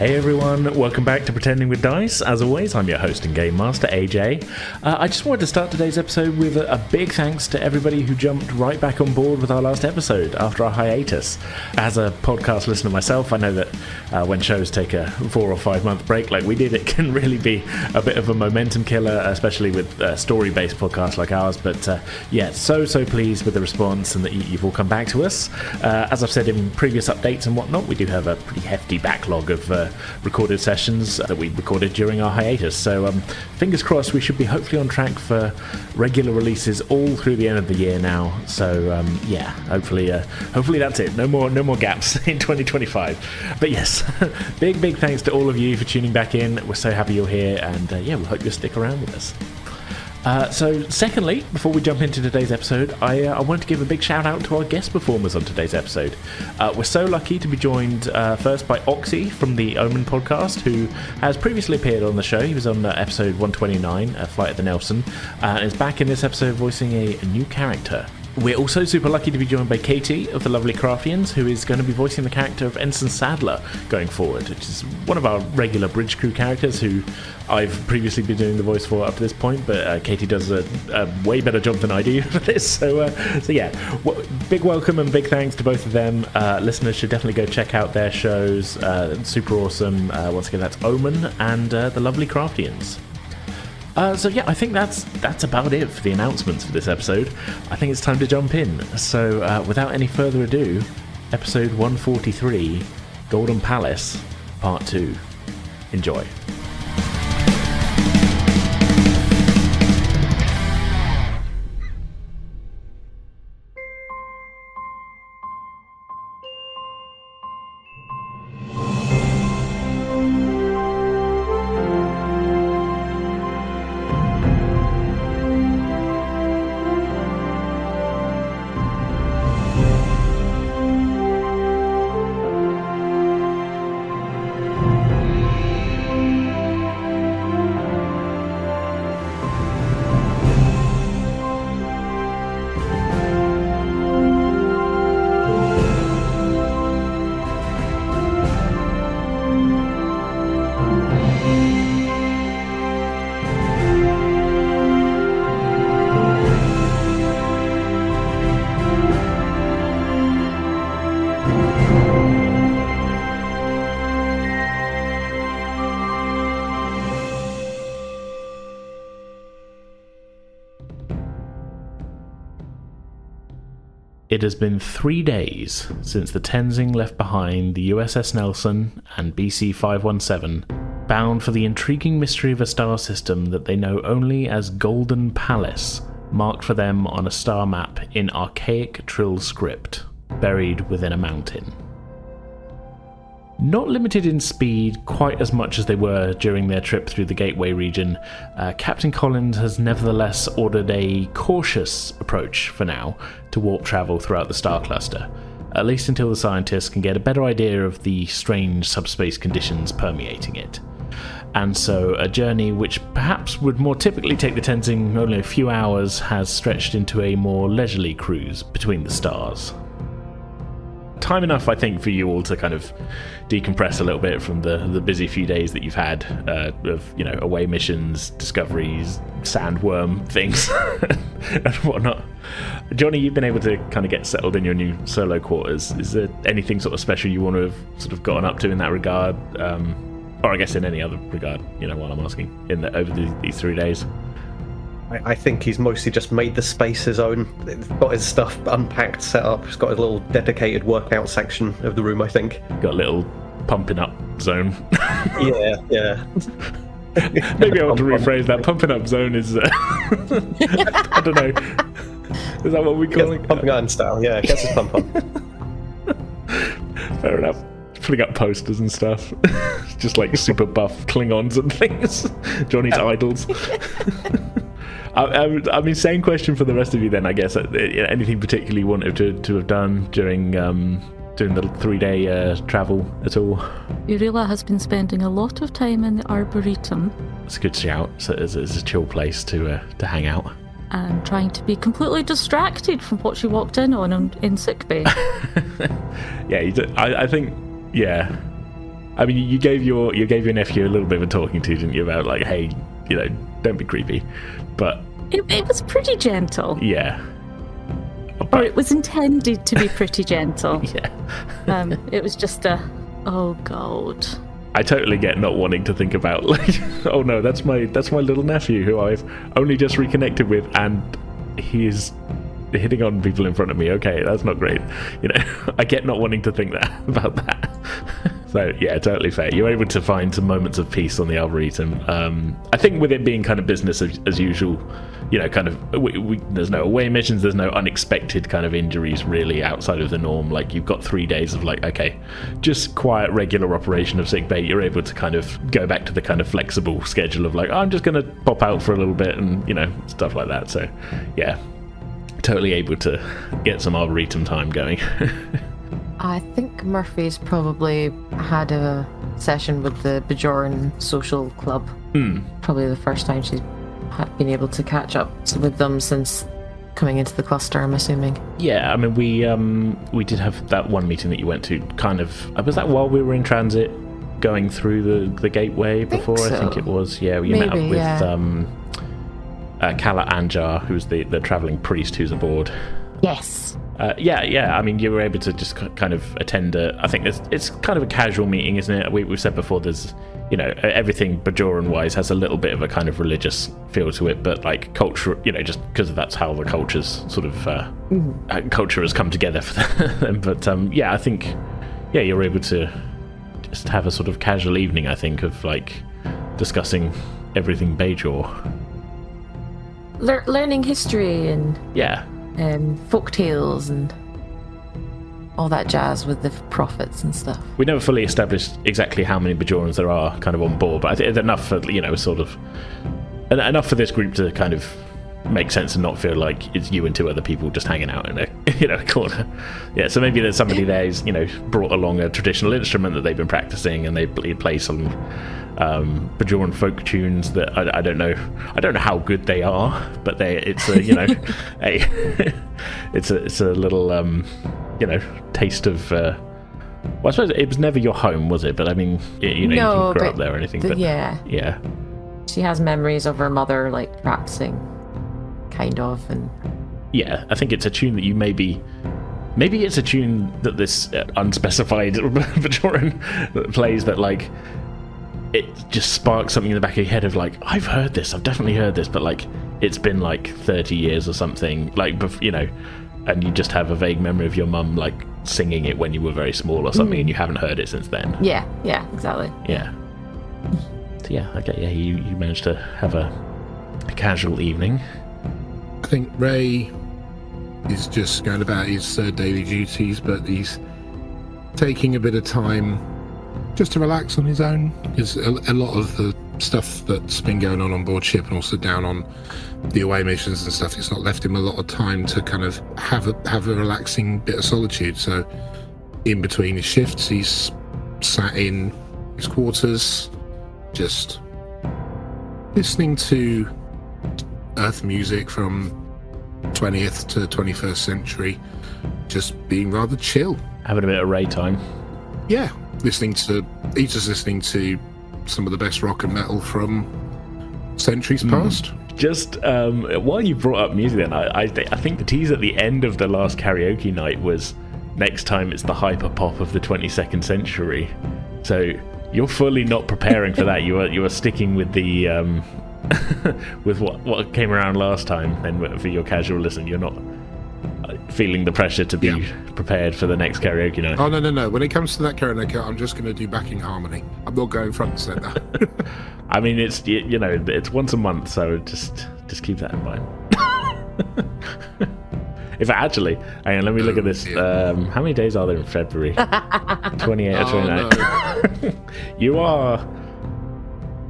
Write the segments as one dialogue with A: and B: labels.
A: Hey everyone, welcome back to Pretending with Dice. As always, I'm your host and game master, AJ. I just wanted to start today's episode with a big thanks to everybody who jumped right back on board with our last episode after our hiatus. As a podcast listener myself, I know that when shows take a 4 or 5 month break like we did, it can really be a bit of a momentum killer, especially with story-based podcasts like ours. But yeah, so pleased with the response and that you've all come back to us. As I've said in previous updates and whatnot, we do have a pretty hefty backlog of recorded sessions that we recorded during our hiatus, so fingers crossed we should be hopefully on track for regular releases all through the end of the year now. So yeah, hopefully that's it. No more gaps in 2025. But yes, big thanks to all of you for tuning back in. We're so happy you're here, and yeah, we hope you'll stick around with us. So secondly, before we jump into today's episode, I want to give a big shout out to our guest performers on today's episode. We're so lucky to be joined first by Oxy from the Omen podcast, who has previously appeared on the show. He was on episode 129, Flight of the Nelson, and is back in this episode voicing a new character. We're also super lucky to be joined by Kei'Ti of the Lovely Craftians, who is going to be voicing the character of Ensign Sadler going forward, which is one of our regular bridge crew characters who I've previously been doing the voice for up to this point, but Kei'Ti does a way better job than I do for this. So yeah, big welcome and big thanks to both of them. Listeners should definitely go check out their shows. Super awesome. Once again, that's Omen and the Lovely Craftians. So yeah, I think that's about it for the announcements for this episode. I think it's time to jump in. So without any further ado, episode 143, Golden Palace, part 2. Enjoy. It has been 3 days since the Tenzing left behind the USS Nelson and BC 517, bound for the intriguing mystery of a star system that they know only as Golden Palace, marked for them on a star map in archaic Trill script, buried within a mountain. Not limited in speed quite as much as they were during their trip through the Gateway region, Captain Collins has nevertheless ordered a cautious approach for now to warp travel throughout the star cluster, at least until the scientists can get a better idea of the strange subspace conditions permeating it. And so a journey which perhaps would more typically take the Tenzing only a few hours has stretched into a more leisurely cruise between the stars. Time enough, I think, for you all to kind of decompress a little bit from the busy few days that you've had of, you know, away missions, discoveries, sandworm things, and whatnot. Johnny, you've been able to kind of get settled in your new solo quarters. Is there anything sort of special you want to have sort of gotten up to in that regard, or I guess in any other regard? You know, while I'm asking, over these 3 days.
B: I think he's mostly just made the space his own. He's got his stuff unpacked, set up. He's got a little dedicated workout section of the room, I think.
A: Got a little pumping up zone.
B: Yeah.
A: Maybe I want to rephrase that. Pumping up zone is... I don't know. Is that what we call it?
B: Pumping iron style, yeah. Gets his pump on.
A: Fair enough. Putting up posters and stuff. Just like super buff Klingons and things. Johnny's idols. I mean, same question for the rest of you then, I guess. Anything particularly you wanted to have done during the 3-day travel at all?
C: Ireela has been spending a lot of time in the Arboretum.
A: It's a good shout. So it's a chill place to hang out.
C: And trying to be completely distracted from what she walked in on in sickbay.
A: Yeah, I think, yeah. I mean, you gave your nephew a little bit of a talking to, didn't you, about like, hey, don't be creepy. But
C: It was pretty gentle.
A: yeah.
C: Or it was intended to be pretty gentle.
A: Yeah.
C: It was just oh god.
A: I totally get not wanting to think about like, oh no, that's my little nephew who I've only just reconnected with, and he is hitting on people in front of me. Okay, that's not great. I get not wanting to think about that. So yeah, totally fair. You're able to find some moments of peace on the Arboretum. I think with it being kind of business as usual, kind of there's no away missions, there's no unexpected kind of injuries really outside of the norm. Like you've got 3 days of like, okay, just quiet regular operation of sick bay. You're able to kind of go back to the kind of flexible schedule of like, I'm just going to pop out for a little bit and stuff like that. So yeah, totally able to get some Arboretum time going.
D: I think Murphy's probably had a session with the Bajoran Social Club. Probably the first time she's been able to catch up with them since coming into the cluster, I'm assuming.
A: Yeah, I mean, we did have that one meeting that you went to. Kind of, was that while we were in transit, going through the gateway before? I think it was. Yeah, you met up with Kala Anjar, who's the traveling priest who's aboard.
D: Yes.
A: Yeah. I mean, you were able to just kind of attend I think it's kind of a casual meeting, isn't it? We've said before, there's, everything Bajoran-wise has a little bit of a kind of religious feel to it, but like culture, just because that's how the culture's sort of culture has come together for them. But I think, you're able to just have a sort of casual evening, I think, of like discussing everything Bajor.
D: Learning history and folk tales and all that jazz with the prophets and stuff.
A: We never fully established exactly how many Bajorans there are kind of on board, but I think enough for sort of enough for this group to kind of make sense and not feel like it's you and 2 other people just hanging out in a corner. Yeah, so maybe there's somebody there who's brought along a traditional instrument that they've been practicing, and they play some Bajoran folk tunes that I don't know how good they are, but it's a it's a little taste of well, I suppose it was never your home, was it? But I mean, you didn't grow up there or anything. But yeah,
D: she has memories of her mother like practicing, kind of, and
A: yeah, I think it's a tune that you maybe it's a tune that this unspecified Bajoran plays that like it just sparks something in the back of your head of like, I've definitely heard this, but like it's been like 30 years or something, like, and you just have a vague memory of your mum like singing it when you were very small or something, and you haven't heard it since then.
D: Yeah, exactly.
A: Yeah. So yeah, okay, yeah, you managed to have a casual evening.
E: I think Ray is just going about his daily duties, but he's taking a bit of time just to relax on his own, because a lot of the stuff that's been going on board ship and also down on the away missions and stuff, it's not left him a lot of time to kind of have a relaxing bit of solitude. So in between his shifts, he's sat in his quarters just listening to Earth music from 20th to 21st century, just being rather chill,
A: having a bit of Ray time.
E: Yeah, he's just listening to some of the best rock and metal from centuries past.
A: Just while you brought up music, then I think the tease at the end of the last karaoke night was next time it's the hyper pop of the 22nd century. So you're fully not preparing for that. You are sticking with the with what came around last time, and for your casual listen, you're not feeling the pressure to be prepared for the next karaoke night.
E: Oh no! When it comes to that karaoke, I'm just going to do backing harmony. I'm not going front and centre.
A: I mean, it's it's once a month, so just keep that in mind. If actually, hang on, let me look at this. How many days are there in February? 28 or 29. No. You are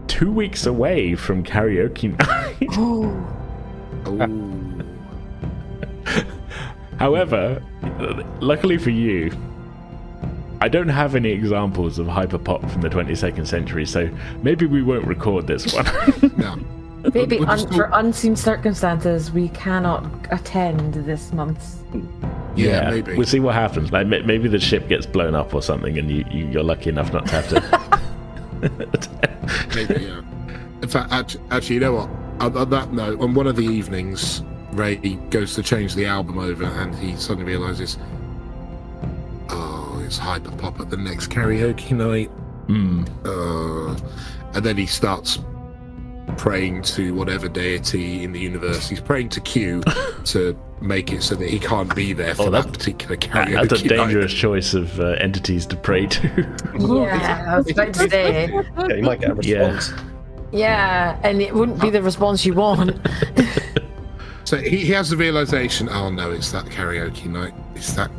A: 2 weeks away from karaoke night.
E: Oh.
A: However, luckily for you, I don't have any examples of hyperpop from the 22nd century, so maybe we won't record this one.
E: No.
D: Maybe for unseen circumstances, we cannot attend this month's
E: Yeah, maybe.
A: We'll see what happens. Like maybe the ship gets blown up or something, and you're lucky enough not to have to.
E: Maybe, yeah. In fact, actually, you know what? On that note, on one of the evenings, Ray goes to change the album over, and he suddenly realizes, oh, it's hyperpop at the next karaoke night. And then he starts praying to whatever deity in the universe. He's praying to Q to make it so that he can't be there for that particular karaoke
A: That's a dangerous
E: night.
A: choice of entities to pray to.
D: Yeah, I was about to say.
B: Yeah, you might get a response.
D: Yeah, and it wouldn't be the response you want.
E: So he has the realization, oh no, it's that karaoke night. It's that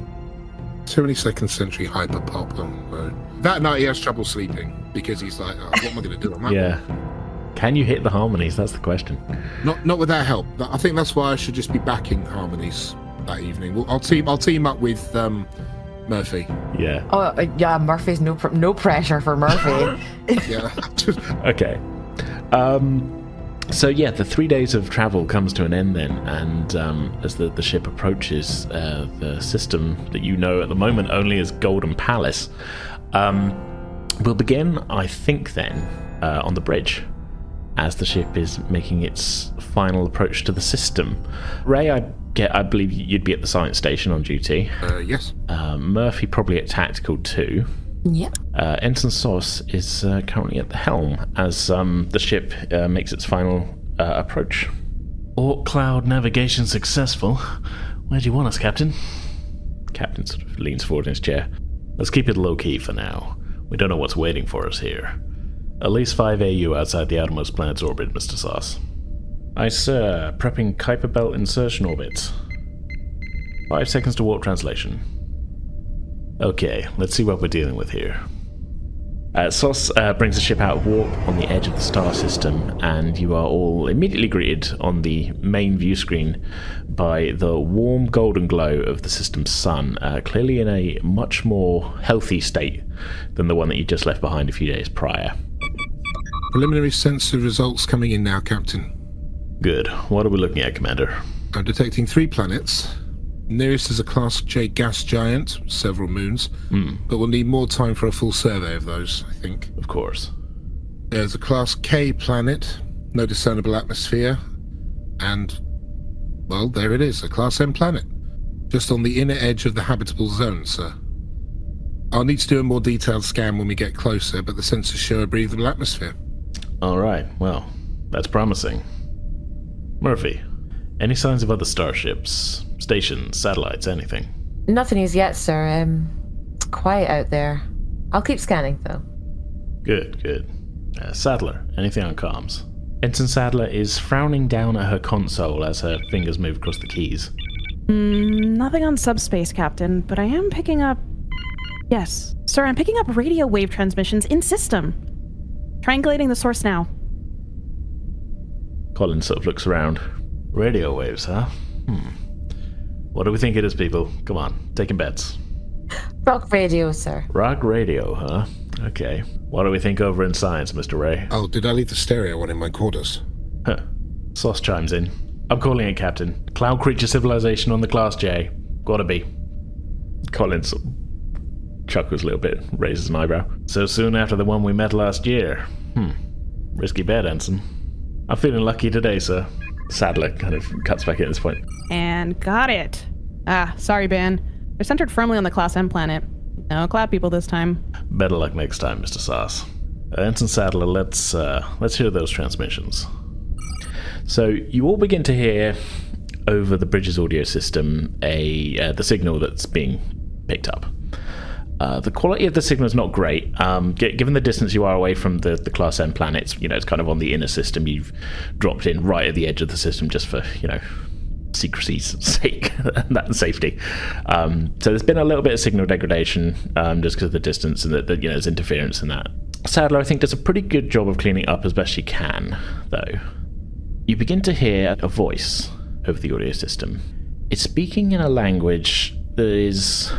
E: 22nd century hyperpop. Oh, no. That night he has trouble sleeping because he's like, oh, what am I going to do on that?
A: Yeah. Can you hit the harmonies? That's the question.
E: Not with that help. I think that's why I should just be backing harmonies that evening. Well, I'll team up with Murphy.
A: Yeah.
D: Oh, yeah, Murphy's no pressure for Murphy.
E: Yeah.
A: Okay. So yeah, the 3 days of travel comes to an end then, and as the ship approaches the system that you know at the moment only as Golden Palace, we'll begin, I think, then on the bridge, as the ship is making its final approach to the system. Ray, I believe you'd be at the science station on duty.
E: Yes.
A: Murphy probably at tactical too.
D: Yeah.
A: Ensign Sauce is currently at the helm as the ship makes its final approach. Orc Cloud navigation successful. Where do you want us, Captain? Captain sort of leans forward in his chair. Let's keep it low-key for now. We don't know what's waiting for us here. At least 5 AU outside the outermost planet's orbit, Mr. Sauce. Aye, sir. Prepping Kuiper Belt insertion orbit. 5 seconds to warp translation. Okay, let's see what we're dealing with here. Sauce brings the ship out of warp on the edge of the star system, and you are all immediately greeted on the main view screen by the warm golden glow of the system's sun, clearly in a much more healthy state than the one that you just left behind a few days prior.
E: Preliminary sensor results coming in now, Captain.
A: Good. What are we looking at, Commander?
E: I'm detecting 3 planets. Nearest is a Class J gas giant, several moons, but we'll need more time for a full survey of those, I think.
A: Of course.
E: There's a Class K planet, no discernible atmosphere, and, well, there it is, a Class M planet, just on the inner edge of the habitable zone, sir. I'll need to do a more detailed scan when we get closer, but the sensors show a breathable atmosphere.
A: All right, well, that's promising. Murphy, any signs of other starships, stations, satellites, anything?
D: Nothing as yet, sir. It's quiet out there. I'll keep scanning, though.
A: Good. Sadler, anything on comms? Ensign Sadler is frowning down at her console as her fingers move across the keys.
F: Nothing on subspace, Captain, but I am picking up... Yes, sir, I'm picking up radio wave transmissions in system. Triangulating the source now.
A: Colin sort of looks around. Radio waves, huh? What do we think it is, people? Come on, taking bets.
D: Rock radio, sir.
A: Rock radio, huh? Okay. What do we think over in science, Mr. Ray?
E: Oh, did I leave the stereo one in my quarters?
A: Huh. Sauce chimes in. I'm calling it, Captain. Cloud creature civilization on the Class J. Gotta be. Colin sort of chuckles a little bit, raises an eyebrow. So soon after the one we met last year. Risky bet, Ensign. I'm feeling lucky today, sir. Sadler kind of cuts back in at this point.
F: And got it. Sorry, Ben. They're centered firmly on the Class M planet. No cloud people this time.
A: Better luck next time, Mr. Sauce. Ensign Sadler, let's hear those transmissions. So you all begin to hear over the bridge's audio system the signal that's being picked up. The quality of the signal is not great. Given the distance you are away from the Class M planets, it's kind of on the inner system. You've dropped in right at the edge of the system just for, secrecy's sake and safety. So there's been a little bit of signal degradation just because of the distance and there's interference in that. Sadler, I think, does a pretty good job of cleaning it up as best she can, though. You begin to hear a voice over the audio system. It's speaking in a language that is,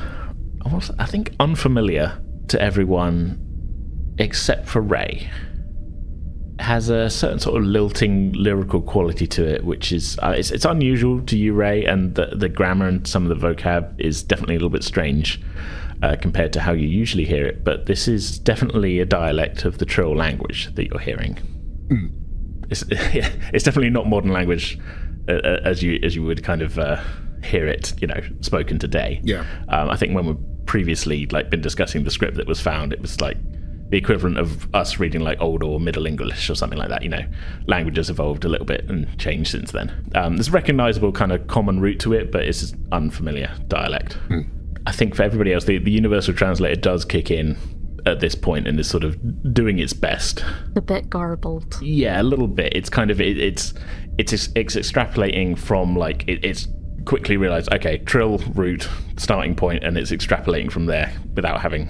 A: I think, unfamiliar to everyone except for Ray. has a certain sort of lilting lyrical quality to it, which is it's unusual to you, Ray, and the grammar and some of the vocab is definitely a little bit strange compared to how you usually hear it. But this is definitely a dialect of the Trill language that you're hearing. It's definitely not modern language as you would kind of hear it, spoken today.
E: Yeah.
A: I think when we've previously been discussing the script that was found, it was like the equivalent of us reading like Old or Middle English or something like that. Language has evolved a little bit and changed since then. There's a recognizable kind of common root to it, but it's an unfamiliar dialect. I think for everybody else, the universal translator does kick in at this point and is sort of doing its best.
C: A bit garbled.
A: Yeah, a little bit. It's kind of it's extrapolating from it's quickly realized, okay, Trill root starting point, and it's extrapolating from there without having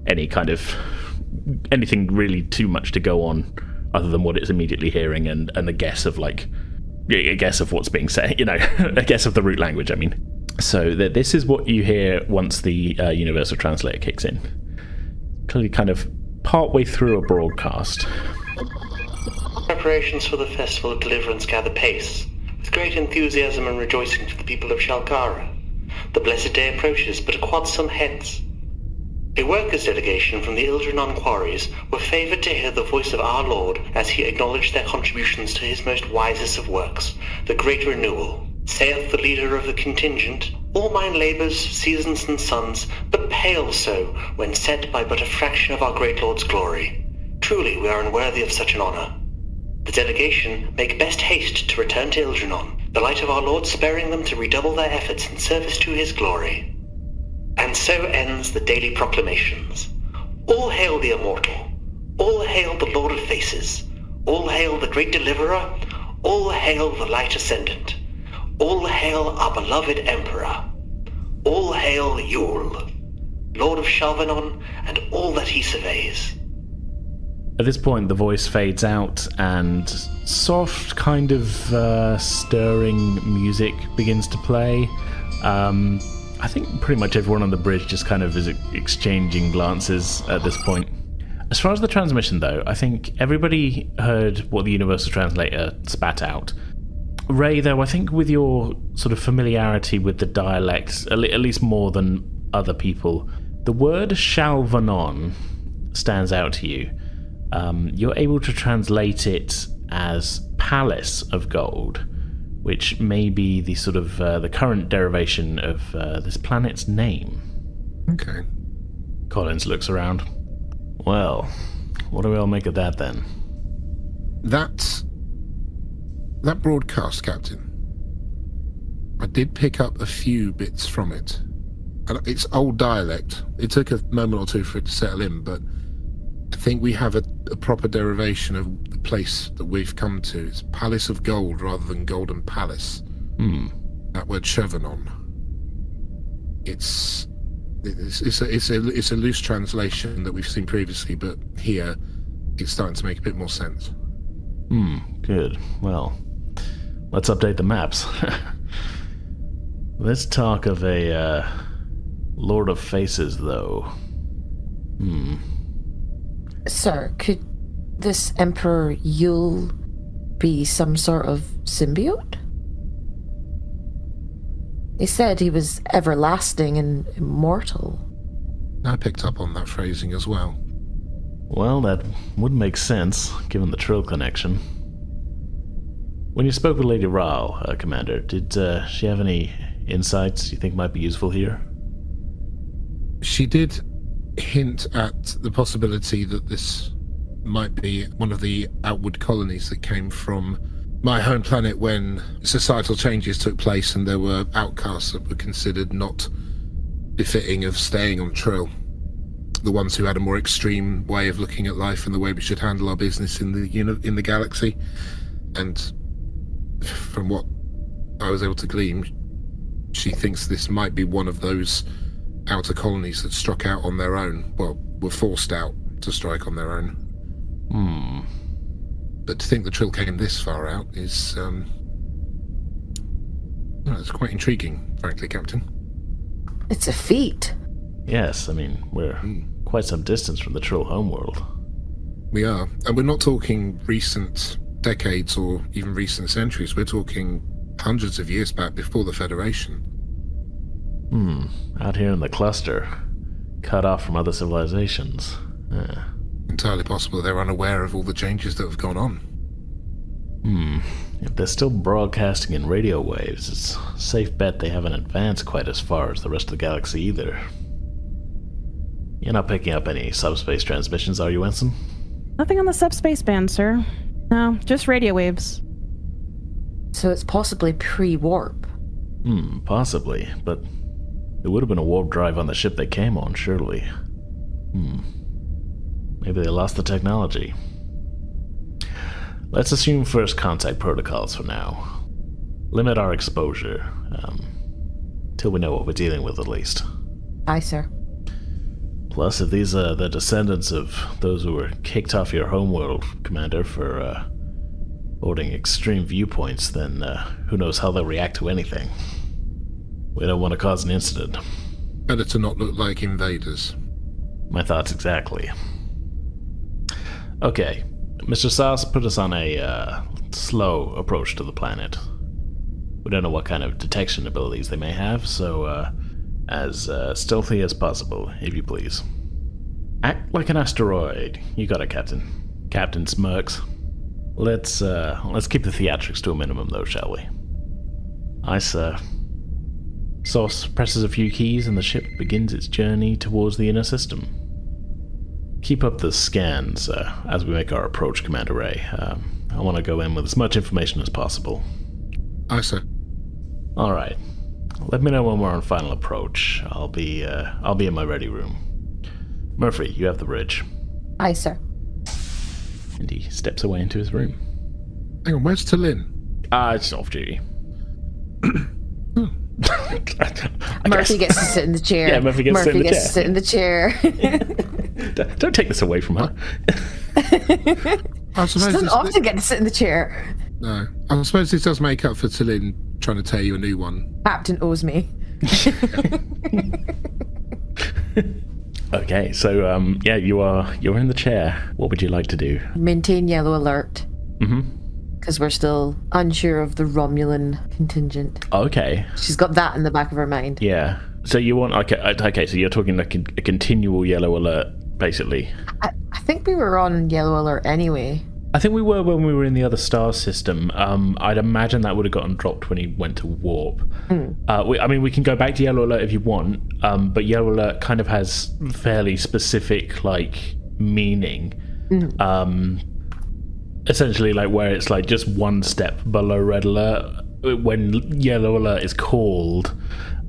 A: any kind of anything really too much to go on other than what it's immediately hearing and a guess of a guess of what's being said, a guess of the root language, I mean. So this is what you hear once the universal translator kicks in. Clearly kind of partway through a broadcast.
G: Preparations for the Festival of Deliverance gather pace, with great enthusiasm and rejoicing for the people of Shal'Kara. The blessed day approaches, but a quadsum hence. A workers' delegation from the Ildrenon quarries were favoured to hear the voice of our Lord as he acknowledged their contributions to his most wisest of works, the great renewal. Saith the leader of the contingent, all mine labours, seasons and suns, but pale so, when set by but a fraction of our great Lord's glory. Truly we are unworthy of such an honour. The delegation make best haste to return to Ildrenon, the light of our Lord sparing them to redouble their efforts in service to his glory. And so ends the daily proclamations. All hail the Immortal. All hail the Lord of Faces. All hail the Great Deliverer. All hail the Light Ascendant. All hail our beloved Emperor. All hail Yule, Lord of Shal'Vanon, and all that he surveys.
A: At this point, the voice fades out, and soft, kind of stirring music begins to play. I think pretty much everyone on the bridge just kind of is exchanging glances at this point. As far as the transmission, though, I think everybody heard what the Universal Translator spat out. Ray, though, I think with your sort of familiarity with the dialects, at least more than other people, the word Shal'Vanon stands out to you. You're able to translate it as Palace of Gold, which may be the sort of the current derivation of this planet's name.
E: Okay.
A: Collins looks around. Well, what do we all make of that then?
E: That broadcast, Captain, I did pick up a few bits from it. And it's old dialect. It took a moment or two for it to settle in, but I think we have a proper derivation of the place that we've come to. It's Palace of Gold rather than Golden Palace. That word Shal'Vanon. It's a loose translation that we've seen previously, but here it's starting to make a bit more sense.
A: Good. Well, let's update the maps. Let's talk of a Lord of Faces, though.
D: Sir, could this Emperor Yule be some sort of symbiote? He said he was everlasting and immortal.
E: I picked up on that phrasing as well.
A: Well, that would make sense, given the Trill connection. When you spoke with Lady Rao, Commander, did she have any insights you think might be useful here?
E: She did hint at the possibility that this might be one of the outward colonies that came from my home planet when societal changes took place and there were outcasts that were considered not befitting of staying on Trill. The ones who had a more extreme way of looking at life and the way we should handle our business in the galaxy. And from what I was able to glean, she thinks this might be one of those outer colonies that struck out on their own. Well, were forced out to strike on their own. But to think the Trill came this far out is, it's quite intriguing, frankly, Captain.
D: It's a feat.
A: Yes, I mean, we're quite some distance from the Trill homeworld.
E: We are. And we're not talking recent decades or even recent centuries. We're talking hundreds of years back before the Federation.
A: Out here in the cluster, cut off from other civilizations.
E: Entirely possible they're unaware of all the changes that have gone on.
A: If they're still broadcasting in radio waves, it's a safe bet they haven't advanced quite as far as the rest of the galaxy either. You're not picking up any subspace transmissions, are you, Ensign?
F: Nothing on the subspace band, sir. No, just radio waves.
D: So it's possibly pre-warp.
A: Possibly, but there would have been a warp drive on the ship they came on, surely. Maybe they lost the technology. Let's assume first contact protocols for now. Limit our exposure, till we know what we're dealing with at least.
D: Aye, sir.
A: Plus, if these are the descendants of those who were kicked off your homeworld, Commander, for holding extreme viewpoints, then who knows how they'll react to anything. We don't want to cause an incident.
E: Better to not look like invaders.
A: My thoughts exactly. Okay, Mr. Sass put us on a slow approach to the planet. We don't know what kind of detection abilities they may have, so as stealthy as possible, if you please. Act like an asteroid. You got it, Captain. Captain smirks. Let's keep the theatrics to a minimum, though, shall we? Aye, sir. Sauce presses a few keys and the ship begins its journey towards the inner system. Keep up the scans as we make our approach, Commander Rai. I want to go in with as much information as possible.
E: Aye, sir.
A: All right. Let me know when we're on final approach. I'll be in my ready room. Murphy, you have the bridge.
D: Aye, sir.
A: And he steps away into his room.
E: Hang on, where's Talin?
A: It's off duty.
D: Murphy gets to sit in the chair.
A: Yeah, Murphy gets to sit in the
D: chair.
A: Don't take this away from her.
E: I
D: She
E: suppose
D: doesn't often get to sit in the chair.
E: No. I suppose this does make up for Talin trying to tear you a new one.
D: Captain owes me.
A: Okay, so you're in the chair. What would you like to do?
D: Maintain yellow alert.
A: Mm-hmm.
D: Because we're still unsure of the Romulan contingent.
A: Okay.
D: She's got that in the back of her mind.
A: Yeah. So you want okay? So you're talking like a continual yellow alert, basically.
D: I think we were on yellow alert anyway.
A: I think we were when we were in the other star system. I'd imagine that would have gotten dropped when he went to warp. We can go back to yellow alert if you want, but yellow alert kind of has fairly specific meaning. Essentially, where it's just one step below red alert. When yellow alert is called,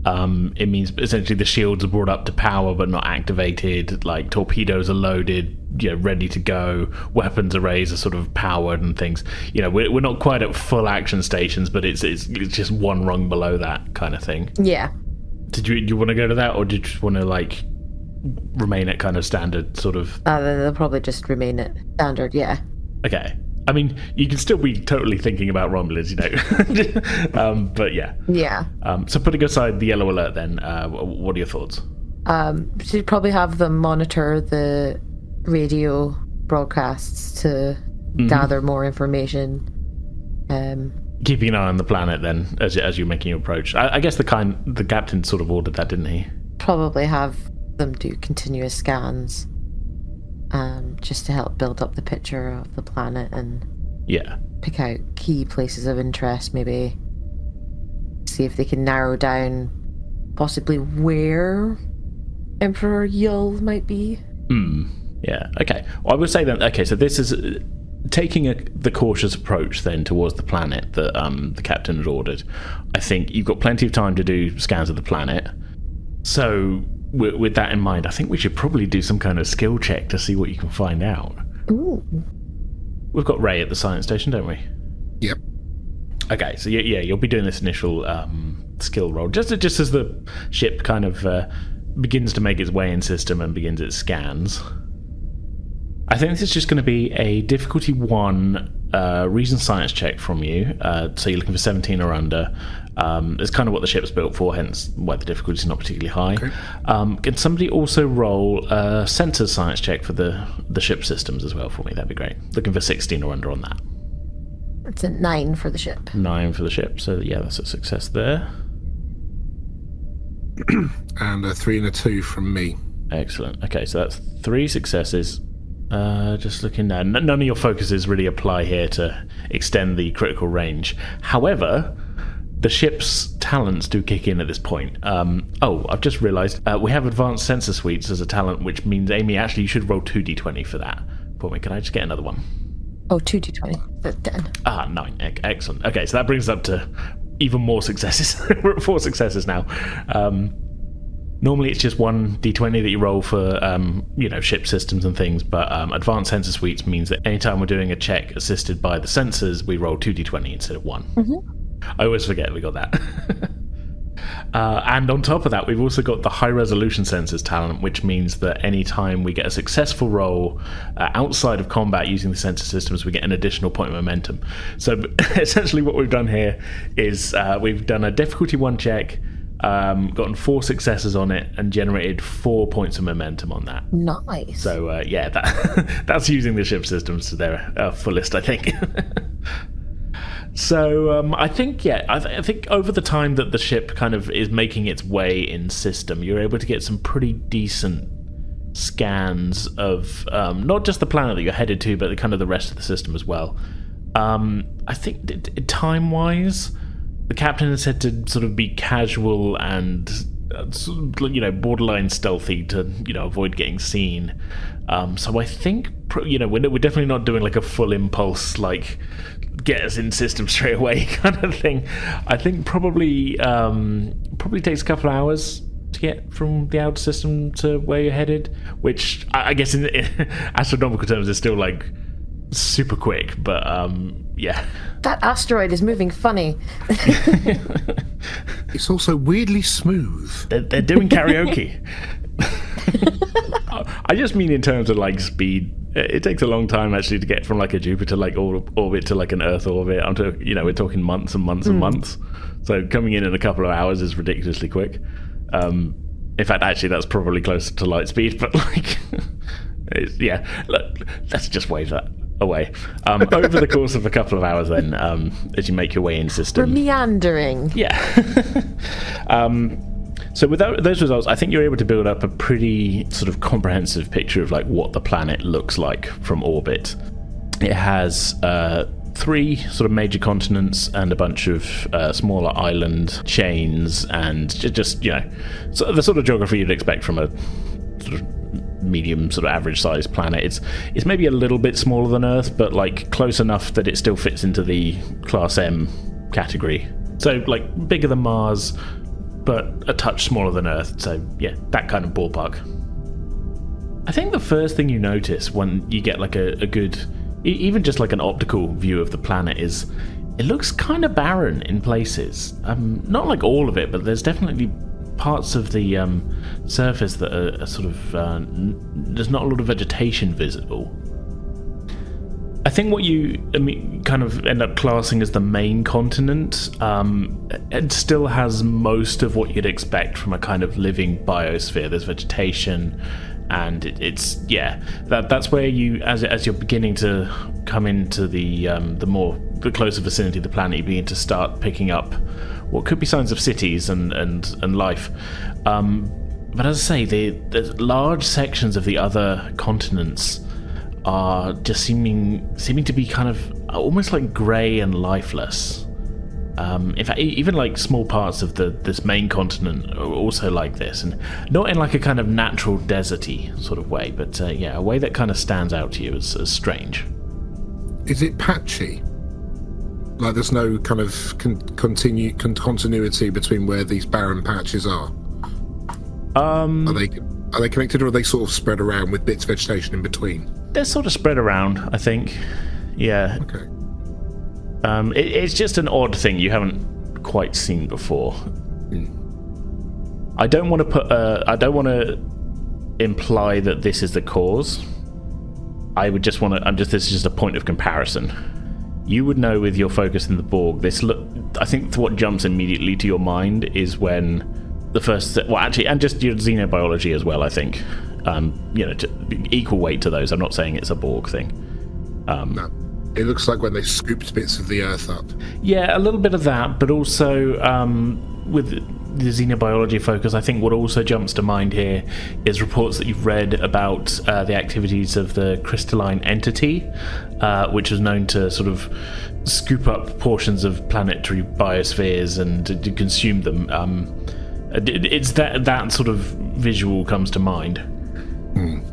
A: it means essentially the shields are brought up to power but not activated. Torpedoes are loaded, ready to go. Weapons arrays are sort of powered and things. We're not quite at full action stations, but it's just one rung below that kind of thing.
D: Yeah.
A: Do you want to go to that, or do you just want to remain at kind of standard sort of?
D: They'll probably just remain at standard. Yeah.
A: Okay. I mean, you can still be totally thinking about Romulans, but yeah.
D: Yeah.
A: So putting aside the yellow alert then, what are your thoughts?
D: She'd probably have them monitor the radio broadcasts to gather more information.
A: Keeping an eye on the planet then, as you're making your approach. I guess the captain sort of ordered that, didn't he?
D: Probably have them do continuous scans. Just to help build up the picture of the planet and pick out key places of interest, maybe see if they can narrow down possibly where Emperor Yul might be.
A: Yeah, okay. Well, I would say then, so this is taking the cautious approach then towards the planet that the captain had ordered. I think you've got plenty of time to do scans of the planet. So with that in mind, I think we should probably do some kind of skill check to see what you can find out.
D: Ooh.
A: We've got Rai at the science station, don't we?
E: Yep.
A: Okay, so you'll be doing this initial skill roll just as the ship kind of begins to make its way in system and begins its scans. I think this is just going to be a difficulty 1 reason science check from you. So you're looking for 17 or under. It's kind of what the ship's built for, hence why the difficulty is not particularly high. Okay. Can somebody also roll a sensors science check for the ship systems as well for me? That'd be great. Looking for 16 or under on that.
D: It's a 9 for the ship.
A: 9 for the ship. So yeah, that's a success there.
E: And a 3 and a 2 from me.
A: Excellent. Okay, so that's 3 successes. Just looking now, none of your focuses really apply here to extend the critical range. However, the ship's talents do kick in at this point. I've just realised we have advanced sensor suites as a talent, which means, Amy, actually you should roll 2d20 for that for me. Can I just get another one?
D: Oh, 2d20. That's 10.
A: 9. Excellent. Okay, so that brings us up to even more successes. We're at 4 successes now. Normally it's just 1 d20 that you roll for ship systems and things, but advanced sensor suites means that anytime we're doing a check assisted by the sensors, we roll 2 d20 instead of 1. Mm-hmm. I always forget we got that. And on top of that, we've also got the high resolution sensors talent, which means that anytime we get a successful roll outside of combat using the sensor systems, we get an additional point of momentum. So essentially what we've done here is we've done a difficulty 1 check, gotten 4 successes on it, and generated 4 points of momentum on that.
D: Nice.
A: So that's using the ship systems to their fullest, I think. So I think I think over the time that the ship kind of is making its way in system, you're able to get some pretty decent scans of not just the planet that you're headed to, but kind of the rest of the system as well. I think time-wise, the captain has said to sort of be casual and borderline stealthy to avoid getting seen. So I think we're definitely not doing like a full impulse like get us in system straight away kind of thing. I think probably takes a couple of hours to get from the outer system to where you're headed, which I guess in astronomical terms is still like super quick, but that
D: asteroid is moving funny.
E: It's also weirdly smooth.
A: They're doing karaoke. I just mean in terms of like speed. It takes a long time actually to get from like a Jupiter like orbit to like an Earth orbit. We're talking months and months and months. So coming in a couple of hours is ridiculously quick. In fact, actually, that's probably closer to light speed. But like, let's just wave that away. Over the course of a couple of hours, then, as you make your way in system,
D: we're meandering.
A: Yeah. So with those results, I think you're able to build up a pretty sort of comprehensive picture of like what the planet looks like from orbit. It has 3 sort of major continents and a bunch of smaller island chains, and just so the sort of geography you'd expect from a sort of medium sort of average sized planet. It's maybe a little bit smaller than Earth, but like close enough that it still fits into the Class M category. So like bigger than Mars, but a touch smaller than Earth. So yeah, that kind of ballpark. I think the first thing you notice when you get like a good, even just like an optical view of the planet, is it looks kind of barren in places. Not like all of it, but there's definitely parts of the surface that are sort of there's not a lot of vegetation visible. I think what you kind of end up classing as the main continent, it still has most of what you'd expect from a kind of living biosphere. There's vegetation, and that's where you, as you're beginning to come into the closer vicinity of the planet, you begin to start picking up what could be signs of cities and life. But as I say, the large sections of the other continents are just seeming to be kind of almost like grey and lifeless. In fact, even like small parts of this main continent are also like this, and not in like a kind of natural deserty sort of way, but a way that kind of stands out to you as strange.
E: Is it patchy? Like there's no kind of continuity between where these barren patches are? Are they connected, or are they sort of spread around with bits of vegetation in between?
A: They're sort of spread around, I think. Yeah.
E: Okay.
A: It's just an odd thing you haven't quite seen before. I don't want to imply that this is the cause, I would just want to. This is just a point of comparison. You would know with your focus in the Borg. I think what jumps immediately to your mind is when the first. Well, actually, and just your xenobiology as well. I think, equal weight to those. I'm not saying it's a Borg thing.
E: No. It looks like when they scooped bits of the Earth up. Yeah,
A: a little bit of that, but also with the xenobiology focus, I think what also jumps to mind here is reports that you've read about the activities of the crystalline entity, which is known to sort of scoop up portions of planetary biospheres and to consume them. It's that sort of visual comes to mind.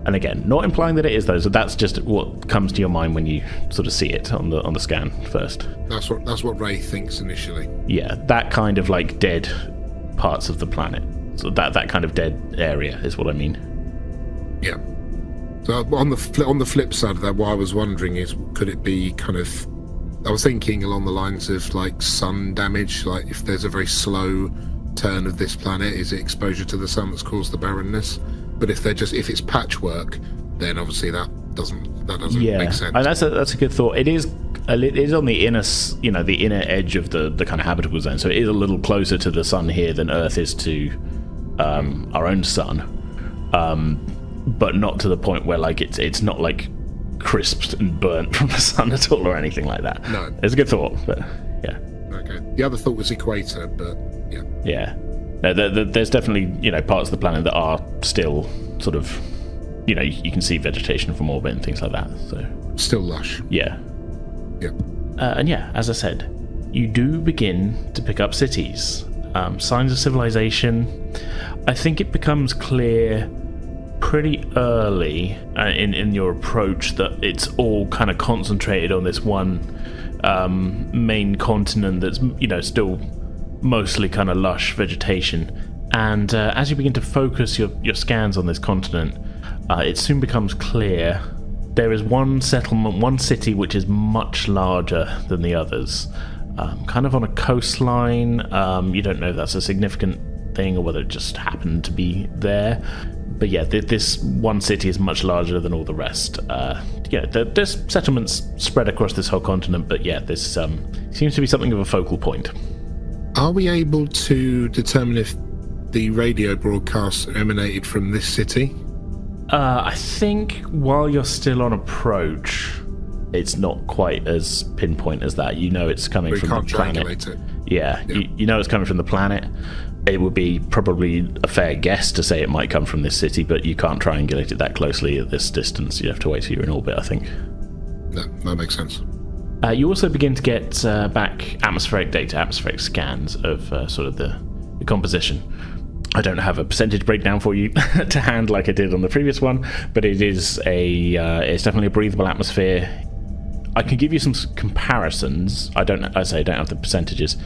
A: And again, not implying that it is those, but that's just what comes to your mind when you sort of see it on the scan first.
E: That's what Ray thinks initially.
A: Yeah, that kind of like dead parts of the planet. So that kind of dead area is what I mean.
E: Yeah. So on the flip side of that, what I was wondering is, could it be kind of? I was thinking along the lines of like sun damage. Like if there's a very slow turn of this planet, is it exposure to the sun that's caused the barrenness? But if it's patchwork, then obviously that doesn't make sense.
A: And that's a good thought. It is on the inner, the inner edge of the kind of habitable zone. So it is a little closer to the sun here than Earth is to our own sun, but not to the point where like it's not like crisped and burnt from the sun at all or anything like that.
E: No,
A: it's a good thought, but yeah.
E: Okay. The other thought was equator, but yeah.
A: Yeah. No, there's definitely parts of the planet that are still sort of you can see vegetation from orbit and things like that. So
E: still lush.
A: Yeah.
E: Yep.
A: And yeah, as I said, you do begin to pick up cities, signs of civilization. I think it becomes clear pretty early in your approach that it's all kind of concentrated on this one main continent that's still mostly kind of lush vegetation, and as you begin to focus your scans on this continent, it soon becomes clear there is one settlement, one city which is much larger than the others, kind of on a coastline. You don't know if that's a significant thing or whether it just happened to be there, but yeah, this one city is much larger than all the rest. There's settlements spread across this whole continent, but yeah, this seems to be something of a focal point.
E: Are we able to determine if the radio broadcasts emanated from this city?
A: I think while you're still on approach, it's not quite as pinpoint as that. It's coming from the planet.
E: It.
A: Yeah. It's coming from the planet. It would be probably a fair guess to say it might come from this city, but you can't triangulate it that closely at this distance. You have to wait till you're in orbit, I think.
E: No, that makes sense.
A: You also begin to get back atmospheric data, atmospheric scans of sort of the composition. I don't have a percentage breakdown for you to hand like I did on the previous one, but it is it's definitely a breathable atmosphere. I can give you some comparisons. I don't have the percentages.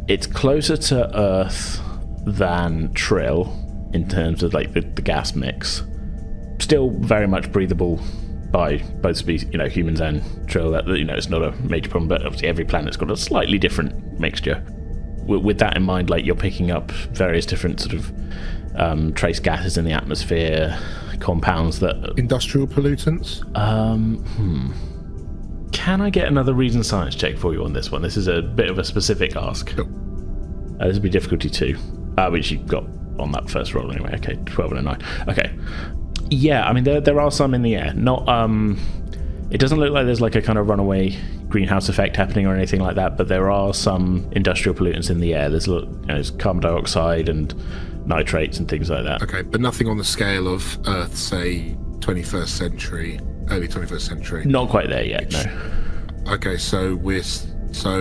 A: It's closer to Earth than Trill in terms of like the gas mix. Still very much breathable by both species, humans and Trill. That it's not a major problem, but obviously every planet's got a slightly different mixture. With that in mind, like you're picking up various different sort of trace gases in the atmosphere, compounds that
E: industrial pollutants.
A: Can I get another reason science check for you on this one? This is a bit of a specific ask.
E: Nope.
A: This would be difficulty 2, which you got on that first roll anyway. Okay, 12 and a 9. Okay. Yeah, I mean there are some in the air. Not it doesn't look like there's like a kind of runaway greenhouse effect happening or anything like that, but there are some industrial pollutants in the air. There's carbon dioxide and nitrates and things like that.
E: Okay, but nothing on the scale of Earth, say 21st century, early 21st century.
A: Not quite there yet, no.
E: Okay, so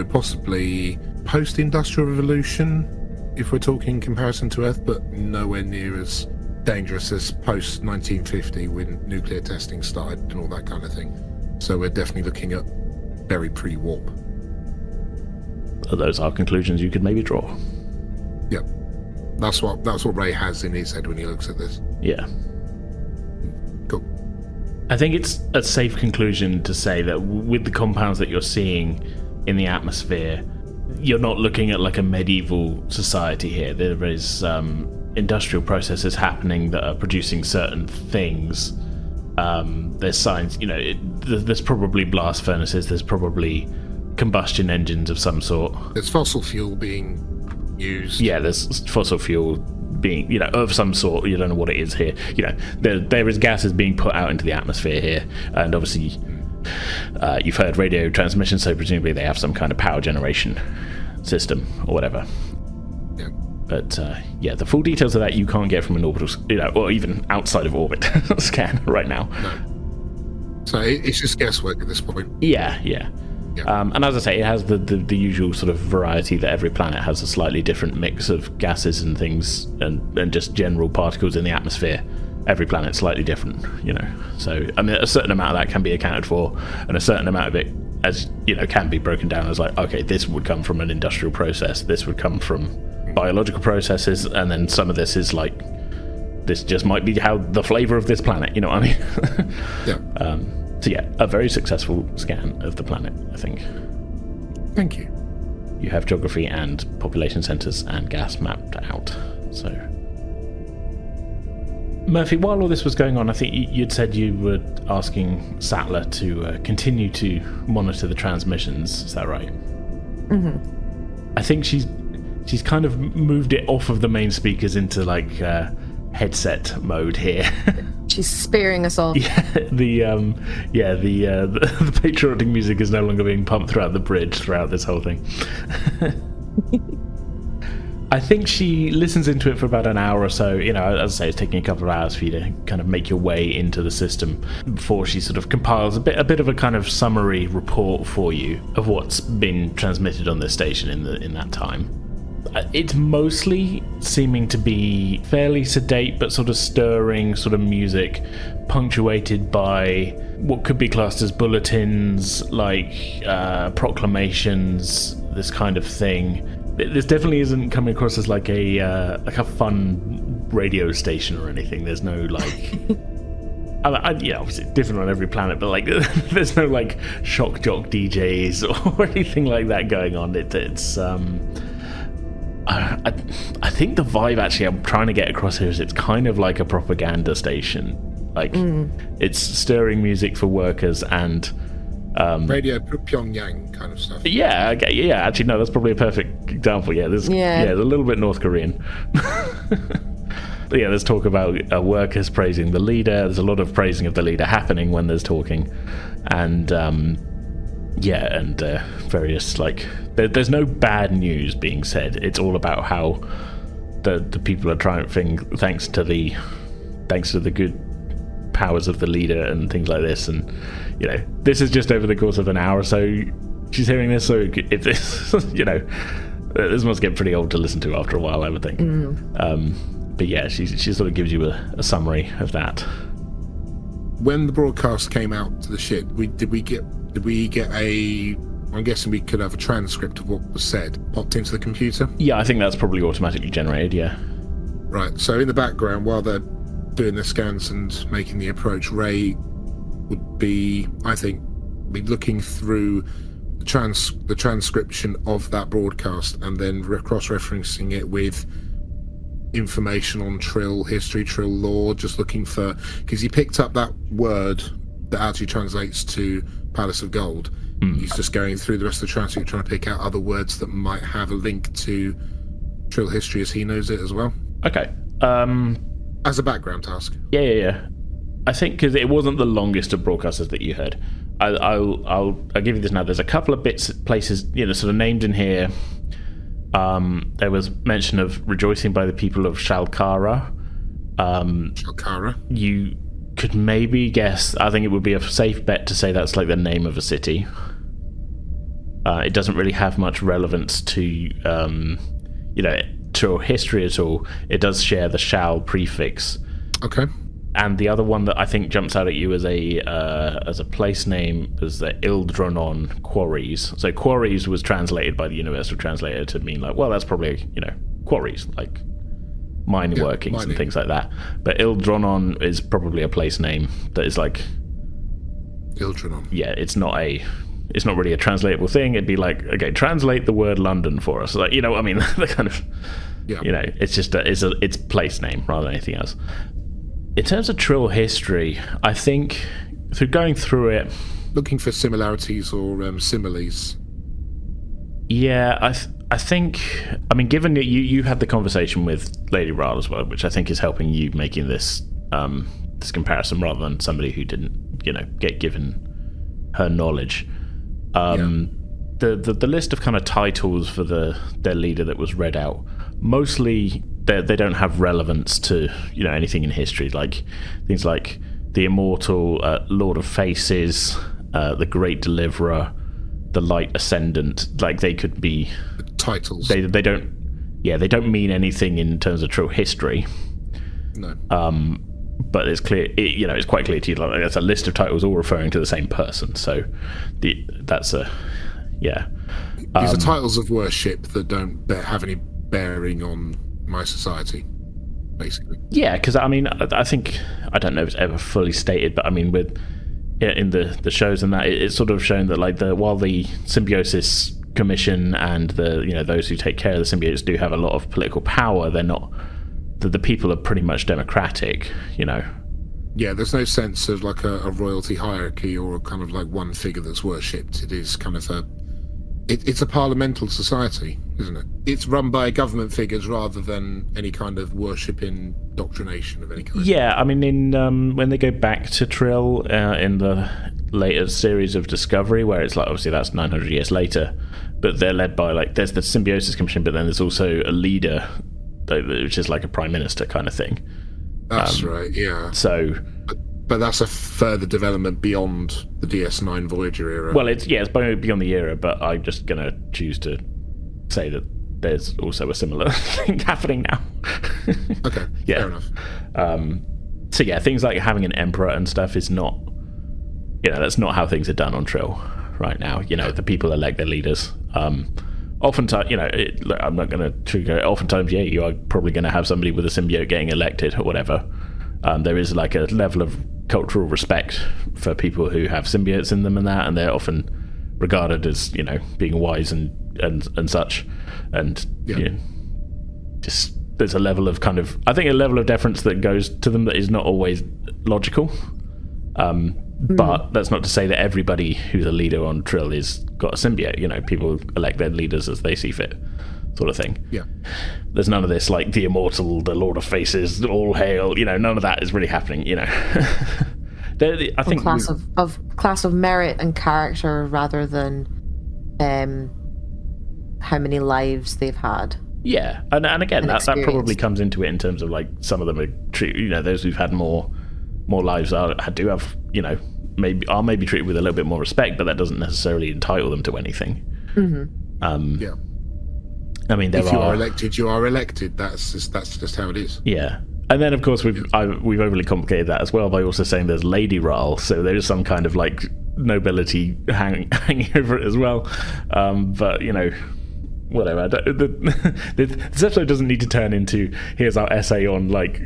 E: possibly post-industrial revolution, if we're talking in comparison to Earth, but nowhere near as dangerous as post-1950 when nuclear testing started and all that kind of thing. So we're definitely looking at very pre-warp.
A: Those are conclusions you could maybe draw.
E: Yep. That's what Ray has in his head when he looks at this.
A: Yeah.
E: Cool.
A: I think it's a safe conclusion to say that with the compounds that you're seeing in the atmosphere, you're not looking at like a medieval society here. There is industrial processes happening that are producing certain things There's signs, there's probably blast furnaces, there's probably combustion engines of some sort.
E: There's fossil fuel being used.
A: Yeah, there's fossil fuel being, of some sort. You don't know what it is here. There is gases being put out into the atmosphere here, and obviously you've heard radio transmission, so presumably they have some kind of power generation system or whatever.
E: Yeah.
A: But the full details of that you can't get from an orbital, or even outside of orbit scan right now.
E: No. So it's just guesswork at this point.
A: Yeah.
E: Yeah.
A: And as I say, it has the usual sort of variety that every planet has a slightly different mix of gases and things, and just general particles in the atmosphere. Every planet's slightly different, So, I mean, a certain amount of that can be accounted for, and a certain amount of it, as can be broken down as like, okay, this would come from an industrial process, this would come from biological processes, and then some of this is like, this just might be how the flavor of this planet, you know what I mean?
E: Yeah.
A: So yeah, a very successful scan of the planet, I think.
E: Thank you.
A: You have geography and population centers and gas mapped out, so... Murphy, while all this was going on, I think you'd said you were asking Sadler to continue to monitor the transmissions. Is that right?
D: Mm-hmm.
A: I think she's kind of moved it off of the main speakers into like headset mode here.
D: She's sparing us all.
A: Yeah, the patriotic music is no longer being pumped throughout the bridge throughout this whole thing. I think she listens into it for about an hour or so. As I say, it's taking a couple of hours for you to kind of make your way into the system before she sort of compiles a bit of a kind of summary report for you of what's been transmitted on this station in that time. It's mostly seeming to be fairly sedate but sort of stirring sort of music, punctuated by what could be classed as bulletins, like proclamations, this kind of thing. This definitely isn't coming across as like a fun radio station or anything. There's no like, obviously it's different on every planet, but like there's no like shock jock DJs or anything like that going on. It's I think the vibe actually I'm trying to get across here is it's kind of like a propaganda station. Like it's stirring music for workers and.
E: Radio Pyongyang kind of stuff.
A: Yeah, okay, yeah. Actually, no, that's probably a perfect example. Yeah, there's a little bit North Korean. But yeah, there's talk about workers praising the leader. There's a lot of praising of the leader happening when there's talking, and various like there's no bad news being said. It's all about how the people are triumphing thanks to the good powers of the leader and things like this. And this is just over the course of an hour or so she's hearing this, so if this this must get pretty old to listen to after a while, I would think. But yeah, she sort of gives you a summary of that.
E: When the broadcast came out to the ship, did we get I'm guessing we could have a transcript of what was said popped into the computer?
A: Yeah, I think that's probably automatically generated, yeah.
E: Right, so in the background, while they're doing their scans and making the approach, Ray would be looking through the transcription of that broadcast and then cross-referencing it with information on Trill history, Trill lore, just looking for, because he picked up that word that actually translates to Palace of Gold. He's just going through the rest of the transcript trying to pick out other words that might have a link to Trill history as he knows it as well.
A: Okay.
E: As a background task.
A: Yeah. I think because it wasn't the longest of broadcasters that you heard. I'll give you this now. There's a couple of places, sort of named in here. There was mention of rejoicing by the people of Shal'Kara.
E: Shal'Kara.
A: You could maybe guess. I think it would be a safe bet to say that's like the name of a city. It doesn't really have much relevance to, to history at all. It does share the Shal prefix.
E: Okay.
A: And the other one that I think jumps out at you as a place name is the Ildronon Quarries. So quarries was translated by the Universal Translator to mean like, well, that's probably, quarries, like mine workings mining. And things like that. But Ildronon is probably a place name that is like...
E: Ildronon.
A: Yeah, it's not really a translatable thing. It'd be like, okay, translate the word London for us. Like, what I mean? The kind of... Yeah. It's just it's place name rather than anything else. In terms of Trill history, I think through going through it,
E: looking for similarities or similes.
A: Yeah, I think, I mean, given that you had the conversation with Lady Ral as well, which I think is helping you making this this comparison rather than somebody who didn't, get given her knowledge. The list of kind of titles for their leader that was read out, mostly they don't have relevance to anything in history, like things like the Immortal, Lord of Faces, the Great Deliverer, the Light Ascendant. Like they could be
E: titles.
A: They don't mean anything in terms of true history.
E: No.
A: But it's clear, it's quite clear to you. Like that's a list of titles all referring to the same person. So that's a. Yeah.
E: These are titles of worship that don't have any bearing on my society, basically.
A: Yeah, because I think, I don't know if it's ever fully stated, but in the shows and that, it's sort of shown that while the Symbiosis Commission and those who take care of the symbiotes do have a lot of political power, they're not. The people are pretty much democratic,
E: Yeah, there's no sense of like a royalty hierarchy or kind of like one figure that's worshipped. It is kind of it's a parliamental society, isn't it? It's run by government figures rather than any kind of worship indoctrination of any kind.
A: Yeah, I mean, in when they go back to Trill in the later series of Discovery, where it's like, obviously that's 900 years later, but they're led by, there's the Symbiosis Commission, but then there's also a leader, which is like a prime minister kind of thing.
E: That's right, yeah.
A: So...
E: But that's a further development beyond the DS9 Voyager era.
A: Well, it's beyond the era, but I'm just going to choose to say that there's also a similar thing happening now.
E: Okay,
A: yeah.
E: Fair enough.
A: So yeah, things like having an emperor and stuff is not, that's not how things are done on Trill right now. The people elect their leaders. Oftentimes, I'm not going to trigger it. Oftentimes, yeah, you are probably going to have somebody with a symbiote getting elected or whatever. There is like a level of cultural respect for people who have symbiotes in them and they're often regarded as being wise and such, and just there's a level of kind of, I think, a level of deference that goes to them that is not always logical, but that's not to say that everybody who's a leader on Trill is got a symbiote. People elect their leaders as they see fit, sort of thing.
E: Yeah.
A: There's none of this like the Immortal, the Lord of Faces, all hail. None of that is really happening. I think
D: class of merit and character rather than how many lives they've had.
A: Yeah, and again that probably comes into it in terms of like some of them are those who've had more lives do have maybe treated with a little bit more respect, but that doesn't necessarily entitle them to anything.
E: Mm-hmm. Yeah.
A: I mean,
E: if you are elected, you are elected. That's just how it is.
A: Yeah, and then of course we've overly complicated that as well by also saying there's Lady Ral, so there's some kind of like nobility hanging over it as well. But whatever. This episode doesn't need to turn into here's our essay on like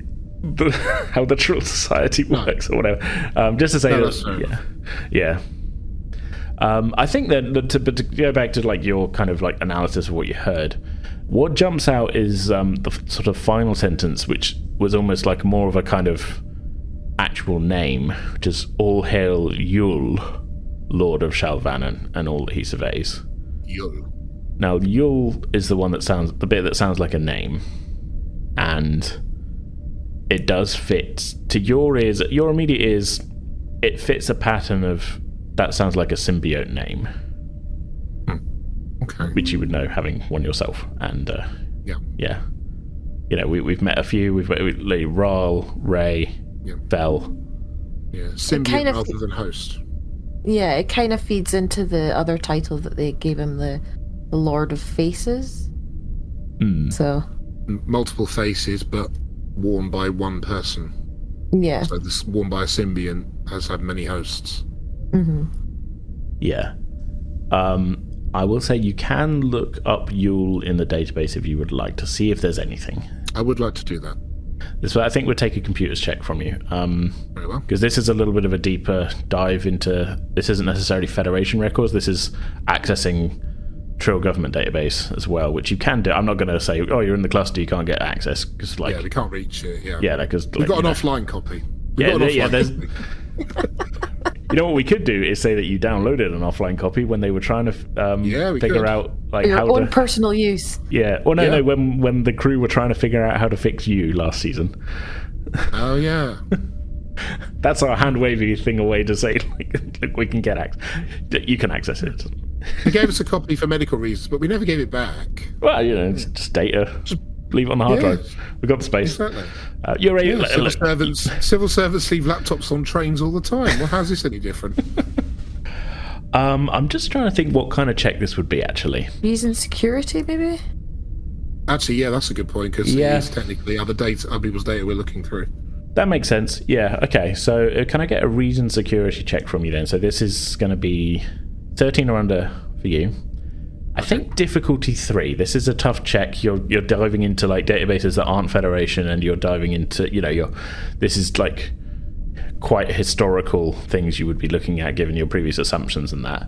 A: how the Trill Society works or whatever. Just to say yeah. I think that to go back to like your kind of like analysis of what you heard, what jumps out is the sort of final sentence, which was almost like more of a kind of actual name, which is "All hail Yul, Lord of Shal'Vanon, and all that he surveys."
E: Yul.
A: Now Yul is the bit that sounds like a name, and it does fit to your ears, your immediate ears. It fits a pattern of. That sounds like a symbiote name.
E: Okay.
A: Which you would know having one yourself. And
E: yeah.
A: We've met a few. We've met Lady Ral, Rai, Bell.
E: Yeah, symbiote rather than host.
D: Yeah, it kind of feeds into the other title that they gave him, the Lord of Faces. So
E: multiple faces, but worn by one person.
D: Yeah.
E: So this worn by a symbiont has had many hosts.
D: Mm-hmm.
A: Yeah. I will say you can look up Yule in the database if you would like to see if there's anything.
E: I would like to do that.
A: This I think would take a computer's check from you.
E: Very well.
A: Because this is a little bit of a deeper dive into. This isn't necessarily Federation records. This is accessing Trill government database as well, which you can do. I'm not going to say, oh, you're in the cluster, you can't get access, because like
E: we can't reach it.
A: Yeah, because
E: we've got an offline copy.
A: There's. You know what we could do is say that you downloaded an offline copy when they were trying to figure out like
D: your
A: how
D: own
A: to
D: personal use.
A: Yeah. Well, no, when the crew were trying to figure out how to fix you last season.
E: Oh yeah.
A: That's our hand wavy thing away to say like, look, we can get access. You can access it.
E: They gave us a copy for medical reasons, but we never gave it back.
A: Well, it's just data. Just leave it on the hard drive. We've got the space.
E: Exactly. Civil servants leave laptops on trains all the time. Well, how's this any different?
A: I'm just trying to think what kind of check this would be, actually.
D: Reason security, maybe?
E: Actually, yeah, that's a good point, because it's technically other people's data we're looking through.
A: That makes sense. Yeah, okay. So can I get a reason security check from you then? So this is going to be 13 or under for you. I think difficulty 3. This is a tough check. You're diving into like databases that aren't Federation, and you're diving into this is like quite historical things you would be looking at given your previous assumptions and that.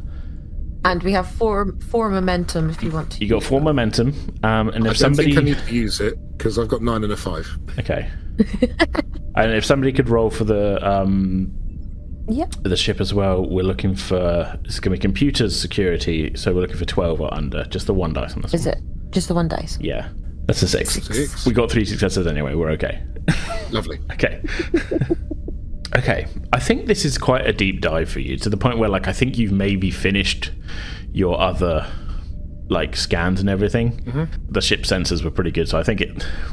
D: And we have four momentum if you want to.
A: You got 4 momentum, and if somebody
E: I don't think I need to use it because I've got 9 and a 5.
A: Okay. And if somebody could roll for the ship as well, we're looking for, it's going to be computers security, so we're looking for 12 or under. Just the 1 dice on this.
D: Is it just the 1 dice?
A: Yeah, that's a 6. We got 3 successes anyway. We're okay.
E: Lovely.
A: Okay. Okay, I think this is quite a deep dive for you, to the point where like I think you've maybe finished your other like scans and everything. Mm-hmm. The ship sensors were pretty good, so I think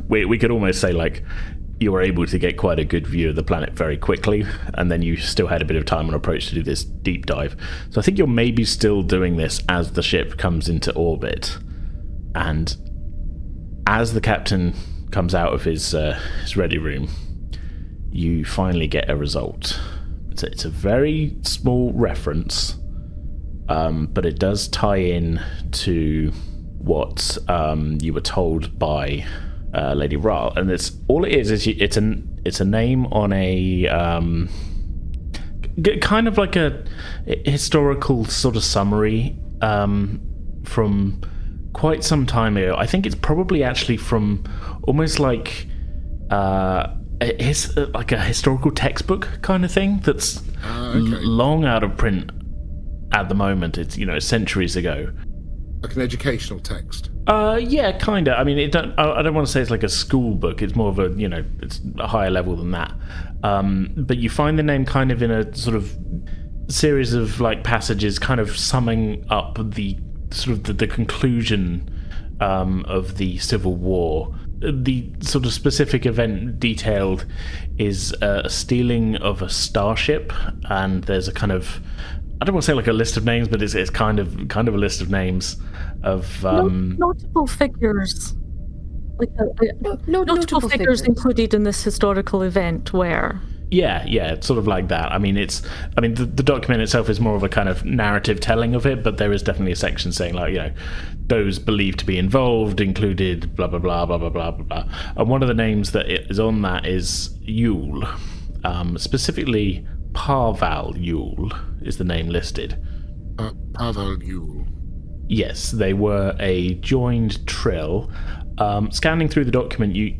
A: we could almost say like you were able to get quite a good view of the planet very quickly, and then you still had a bit of time and approach to do this deep dive. So I think you're maybe still doing this as the ship comes into orbit, and as the captain comes out of his ready room, you finally get a result. It's a very small reference, but it does tie in to what you were told by Lady Rai, and it's a name on a kind of like a historical sort of summary from quite some time ago. I think it's probably actually from almost like it's like a historical textbook kind of thing that's long out of print at the moment. It's centuries ago.
E: Like an educational text.
A: Yeah, kind of. I mean, I don't want to say it's like a school book. It's more of a it's a higher level than that. But you find the name kind of in a sort of series of like passages, kind of summing up the sort of the conclusion of the Civil War. The sort of specific event detailed is a stealing of a starship, and there's a kind of, I don't want to say like a list of names, but it's kind of a list of names of
C: notable figures. Like notable figures included in this historical event where.
A: Yeah, it's sort of like that. I mean, the document itself is more of a kind of narrative telling of it, but there is definitely a section saying like, those believed to be involved included blah blah blah blah blah blah blah. And one of the names that is on that is Yule, specifically Parval Yule is the name listed.
E: Parval Yule.
A: Yes, they were a joined Trill. Scanning through the document, you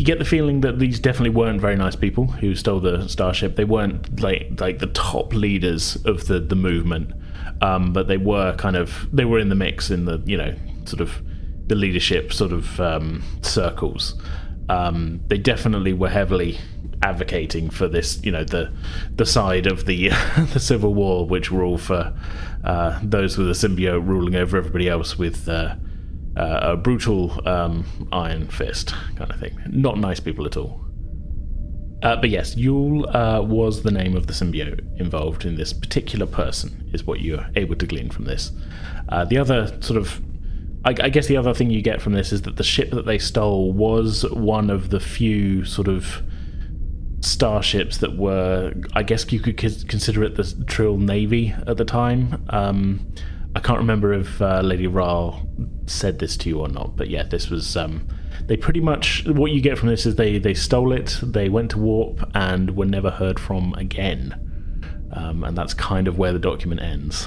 A: get the feeling that these definitely weren't very nice people who stole the starship. They weren't like the top leaders of the movement, but they were in the mix in the sort of the leadership sort of circles. They definitely were heavily advocating for this, the side of the the Civil War, which were all for those with a symbiote ruling over everybody else with a brutal iron fist kind of thing. Not nice people at all. But yes, Yule was the name of the symbiote involved in this particular person, is what you're able to glean from this. The other sort of, I guess the other thing you get from this is that the ship that they stole was one of the few sort of starships that were, I guess you could consider it the Trill Navy at the time. I can't remember if Lady Rai said this to you or not, but yeah, this was they pretty much, what you get from this is they stole it, they went to warp and were never heard from again, and that's kind of where the document ends.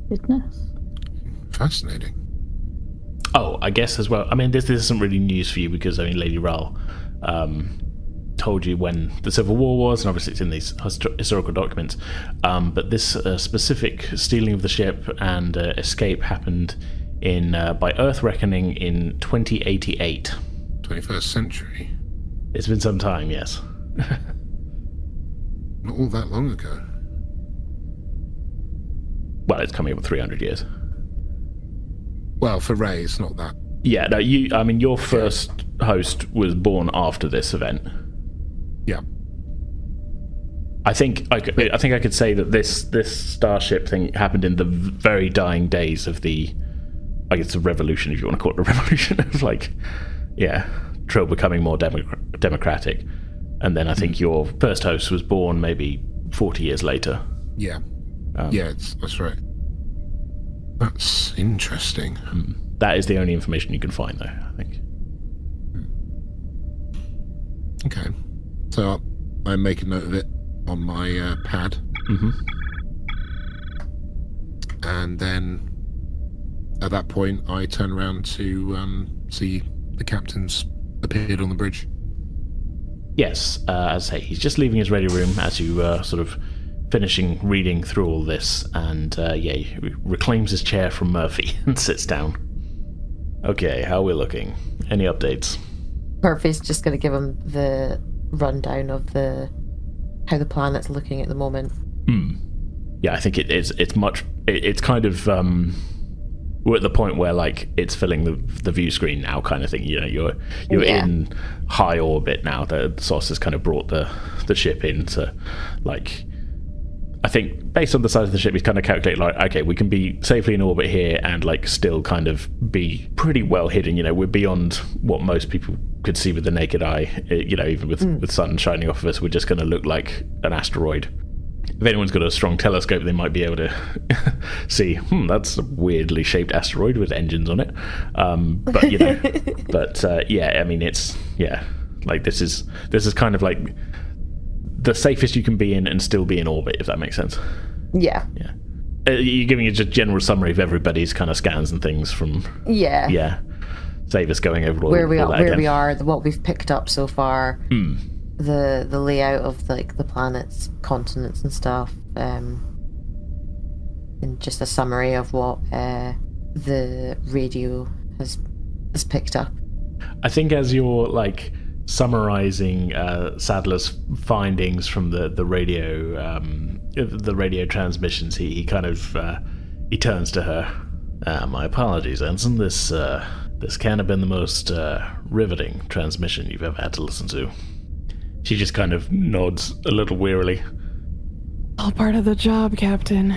C: Goodness.
E: Fascinating.
A: Oh, I guess as well. I mean, this isn't really news for you because, I mean, Lady Ral told you when the Civil War was, and obviously it's in these historical documents. But this specific stealing of the ship and escape happened by Earth reckoning in 2088.
E: 21st century.
A: It's been some time, yes.
E: Not all that long ago.
A: Well, it's coming up 300 years.
E: Well, for Ray, it's not that.
A: Yeah, no, your first host was born after this event.
E: Yeah.
A: I think I could say that this starship thing happened in the very dying days of the revolution, if you want to call it a revolution, of Trill becoming more democratic. And then I think your first host was born maybe 40 years later.
E: Yeah. That's right. That's interesting.
A: That is the only information you can find, though, I think.
E: Okay. So I make a note of it on my pad.
A: Mm-hmm.
E: And then at that point, I turn around to see the captain's appeared on the bridge.
A: Yes, as I say, he's just leaving his ready room as you sort of finishing reading through all this, and he reclaims his chair from Murphy and sits down. Okay, how are we looking? Any updates?
D: Murphy's just going to give him the rundown of how the planet's looking at the moment.
A: Yeah, I think it's kind of we're at the point where it's filling the view screen now, kind of thing. You know, you're in high orbit now. The sauce has kind of brought the ship in to I think based on the size of the ship, he's kind of calculated okay, we can be safely in orbit here and still kind of be pretty well hidden. You know, we're beyond what most people could see with the naked eye. Even with sun shining off of us, we're just going to look like an asteroid. If anyone's got a strong telescope, they might be able to see, that's a weirdly shaped asteroid with engines on it. This is kind of the safest you can be in and still be in orbit, if that makes sense.
D: Yeah.
A: You're giving a just general summary of everybody's kind of scans and things from...
D: Yeah.
A: Save us going over
D: where we are, what we've picked up so far, the layout of the planets, continents and stuff, and just a summary of what the radio has picked up.
A: I think as you're summarizing Sadler's findings from the radio transmissions, he kind of he turns to her. My apologies, Ensign. This can't have been the most riveting transmission you've ever had to listen to. She just kind of nods a little wearily.
F: All part of the job, Captain.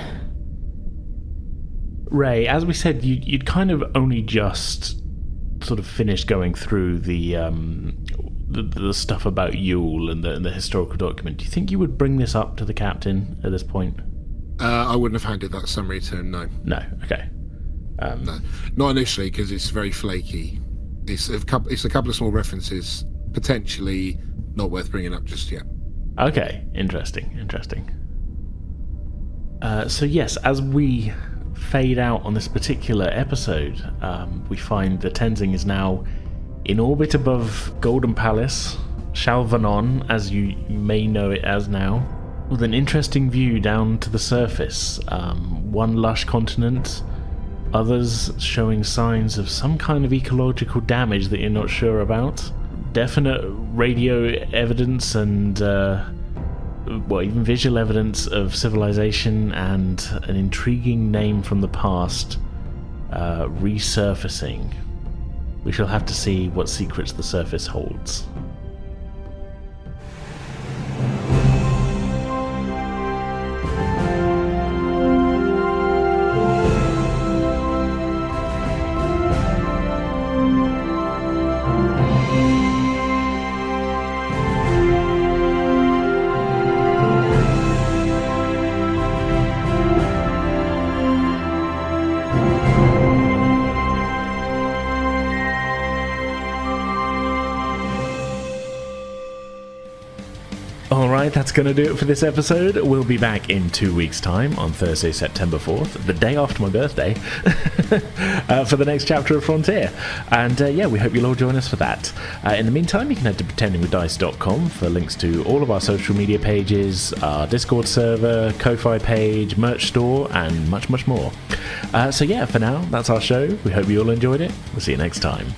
A: Ray, as we said, you'd kind of only just sort of finished going through the stuff about Yule and the historical document. Do you think you would bring this up to the captain at this point?
E: I wouldn't have handed that summary to him, no.
A: No, okay.
E: No, not initially, because it's very flaky. It's a couple of small references, potentially not worth bringing up just yet.
A: Okay, interesting. So yes, as we fade out on this particular episode, we find the Tenzing is now in orbit above Golden Palace, Shal'Vanon, as you may know it as now, with an interesting view down to the surface. One lush continent, others showing signs of some kind of ecological damage that you're not sure about. Definite radio evidence and even visual evidence of civilization, and an intriguing name from the past resurfacing. We shall have to see what secrets the surface holds. Alright, that's going to do it for this episode. We'll be back in 2 weeks' time on Thursday, September 4th, the day after my birthday, for the next chapter of Frontier. And we hope you'll all join us for that. In the meantime, you can head to pretendingwithdice.com for links to all of our social media pages, our Discord server, Ko-Fi page, merch store, and much, much more. For now, that's our show. We hope you all enjoyed it. We'll see you next time.